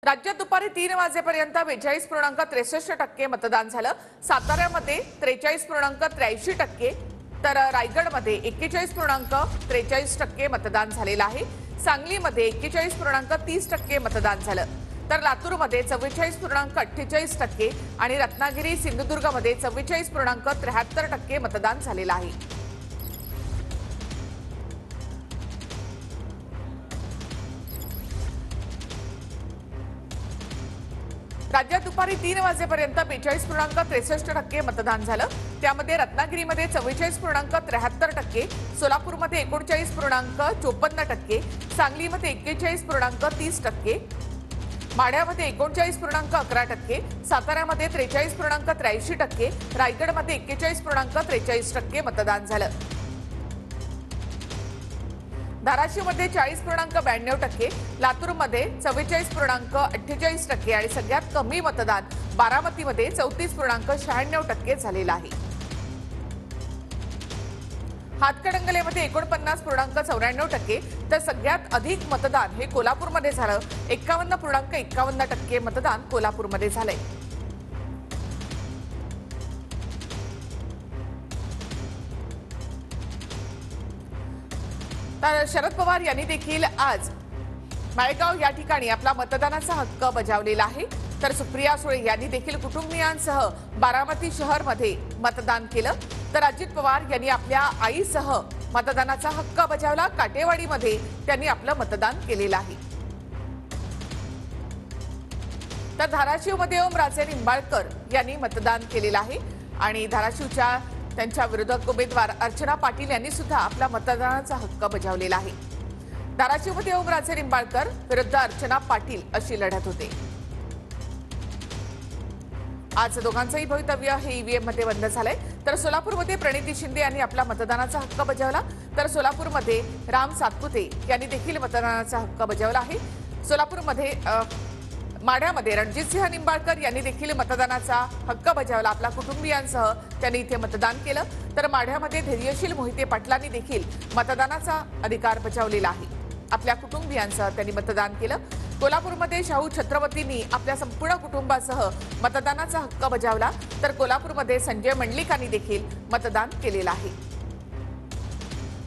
राज्यात दुपारी 3 वाजेपर्यंत 42.63% मतदान झालं। साताऱ्यामध्ये 43.83%, तर रायगडमध्ये 41.43% मतदान झालेलं आहे। सांगलीमध्ये 41.30% मतदान झालं, तर लातूरमध्ये 44.48% आणि रत्नागिरी सिंधुदुर्गमध्ये 44.73% मतदान झालेलं आहे। राज्यात दुपारी 3 वाजेपर्यंत 42.63% मतदान झालं। त्यामध्ये रत्नागिरीमध्ये 44.73%, सोलापूरमध्ये 39.54%, सांगलीमध्ये 41.30%, माढ्यामध्ये 39.11%, साताऱ्यामध्ये 43.83%, रायगडमध्ये 41.43% मतदान झालं। धाराशिवमध्ये 40.92%, लातूरमध्ये 44.48% आणि सगळ्यात कमी मतदान बारामतीमध्ये 34.96% झालेलं आहे। हातकणंगलेमध्ये 49.94%, तर सगळ्यात अधिक मतदान हे कोल्हापूरमध्ये झालं। 51.51% मतदान कोल्हापूरमध्ये झालंय। तर शरद पवार यांनी देखील आज माळेगाव या ठिकाणी आपला मतदानाचा हक्क बजावलेला आहे। तर सुप्रिया सुळे यांनी देखील कुटुंबियांसह बारामती शहरमध्ये मतदान केलं। तर अजित पवार यांनी आपल्या आईसह मतदानाचा हक्क बजावला। काटेवाडीमध्ये त्यांनी आपलं मतदान केलेलं आहे। तर धाराशिवमध्ये ओमराजे निंबाळकर यांनी मतदान केलेलं आहे आणि धाराशिवच्या त्यांच्या विरोधक उमेदवार अर्चना पाटील यांनी सुद्धा आपला मतदानाचा हक्क बजावलेला आहे। धाराशिवमध्ये ओमराजे निंबाळकर विरुद्ध अर्चना पाटील अशी लढत होते। आज दोघांचंही भवितव्य हे ईव्हीएम मध्ये बंद झालंय। तर सोलापूरमध्ये प्रणिती शिंदे यांनी आपला मतदानाचा हक्क बजावला। तर सोलापूरमध्ये राम सातपुते यांनी देखील मतदानाचा हक्क बजावला आहे। सोलापूरमध्ये माढ्यामध्ये रणजितसिंह निंबाळकर यांनी देखील मतदानाचा हक्क बजावला। आपला कुटुंबियांसह त्यांनी इथे मतदान केलं। तर माढ्यामध्ये धैर्यशील मोहिते पाटलांनी देखील मतदानाचा अधिकार बजावलेला आहे। आपल्या कुटुंबियांसह त्यांनी मतदान केलं। कोल्हापूरमध्ये शाहू छत्रपतींनी आपल्या संपूर्ण कुटुंबासह मतदानाचा हक्क बजावला। तर कोल्हापूरमध्ये संजय मंडलिकांनी देखील मतदान केलेलं आहे।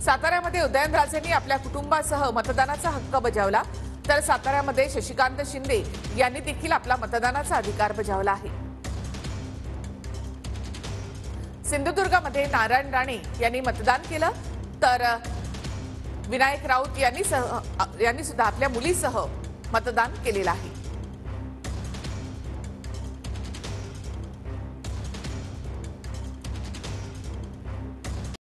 साताऱ्यामध्ये उदयनराजेंनी आपल्या कुटुंबासह मतदानाचा हक्क बजावला। तर साताऱ्यामध्ये शशिकांत शिंदे यांनी देखील आपला मतदानाचा अधिकार बजावला आहे। सिंधुदुर्गमध्ये नारायण राणे यांनी मतदान केलं। तर विनायक राऊत यांनी सुद्धा आपल्या मुलीसह मतदान केलेलं आहे।